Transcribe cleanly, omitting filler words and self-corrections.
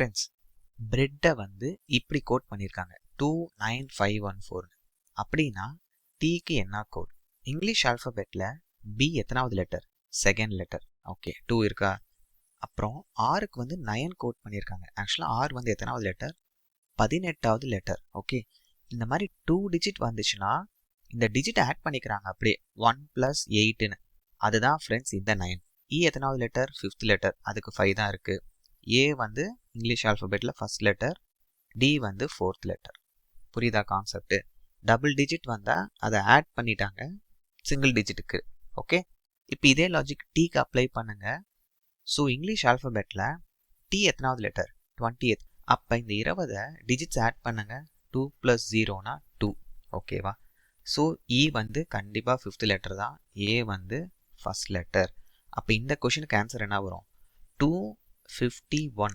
Friends, பிரெட்டை வந்து இப்படி code பண்ணியிருக்காங்க 29514. அப்படின்னா டீக்கு என்ன கோட்? இங்கிலீஷ் ஆல்ஃபபெட்டில் பி எத்தனாவது லெட்டர்? Second letter. ஓகே, 2 இருக்கா? அப்புறம் ஆருக்கு வந்து 9 கோட் பண்ணியிருக்காங்க. ஆக்சுவலாக ஆர் வந்து எத்தனாவது லெட்டர்? 18வது லெட்டர். ஓகே, இந்த மாதிரி 2 டிஜிட் வந்துச்சுன்னா இந்த டிஜிட் ஆட் பண்ணிக்கிறாங்க அப்படியே 1 + 8ன்னு. அதுதான் ஃப்ரெண்ட்ஸ் இந்த 9. இ எத்தனாவது லெட்டர்? 5th letter. அதுக்கு 5 தான் இருக்குது. ஏ வந்து இங்கிலீஷ் ஆல்ஃபபெட்டில் ஃபர்ஸ்ட் லெட்டர், டி வந்து 4th லெட்டர். புரியுதா கான்செப்ட்? டபுள் டிஜிட் வந்தால் அதை ஆட் பண்ணிட்டாங்க சிங்கிள் டிஜிட்டுக்கு. ஓகே, இப்போ இதே லாஜிக் டீக்கு அப்ளை பண்ணுங்க. ஸோ இங்கிலீஷ் ஆல்ஃபபெட்டில் டி எத்தனாவது லெட்டர்? 20th. அப்போ இந்த 20 டிஜிட்ஸ் ஆட் பண்ணுங்க. 2 + 0னா 2. ஓகேவா? ஸோ இ வந்து கண்டிப்பாக 5th லெட்டர் தான், ஏ வந்து ஃபர்ஸ்ட் லெட்டர். அப்போ இந்த கொஷினுக்கு ஆன்சர் என்ன வரும்? 251.